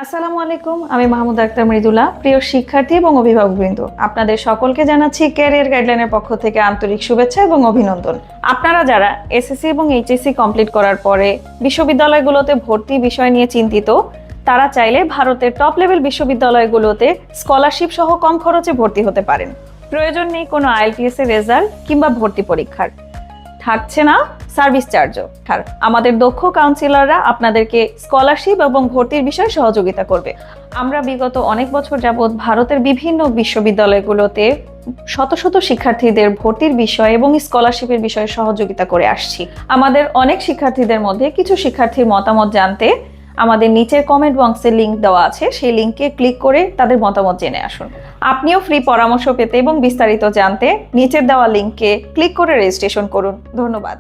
আসসালামু আলাইকুম, আমি মাহমুদা আক্তার মৃদুলা। প্রিয় শিক্ষার্থী এবং অভিভাবকবৃন্দ, আপনাদের সকলকে জানাচ্ছি ক্যারিয়ার গাইডলাইনের পক্ষ থেকে আন্তরিক শুভেচ্ছা এবং অভিনন্দন। আপনারা যারা এসএসসি এবং এইচএসসি কমপ্লিট করার পরে বিশ্ববিদ্যালয়গুলোতে ভর্তি বিষয় নিয়ে চিন্তিত, তারা চাইলে ভারতের টপ লেভেল বিশ্ববিদ্যালয়গুলোতে স্কলারশিপ সহ কম খরচে ভর্তি হতে পারেন। প্রয়োজন নেই কোনো আইএলটিএস এর রেজাল্ট কিংবা ভর্তি পরীক্ষার, থাকছে না সার্ভিস চার্জও। আর আমাদের দক্ষ কাউন্সিলররা আপনাদেরকে স্কলারশিপ এবং ভর্তির বিষয়ে সহযোগিতা করবে। আমরা বিগত অনেক বছর যাবৎ ভারতের বিভিন্ন বিশ্ববিদ্যালয়গুলোতে শত শত শিক্ষার্থীদের ভর্তির বিষয় এবং স্কলারশিপের বিষয়ে সহযোগিতা করে আসছি। আমাদের অনেক শিক্ষার্থীদের মধ্যে কিছু শিক্ষার্থীর মতামত জানতে আমাদের নিচের কমেন্ট বক্সে লিংক দেওয়া আছে, সেই লিংকে ক্লিক করে তাদের মতামত জেনে আসুন। আপনিও ফ্রি পরামর্শ পেতে এবং বিস্তারিত জানতে নিচের দেওয়া লিংকে ক্লিক করে রেজিস্ট্রেশন করুন। ধন্যবাদ।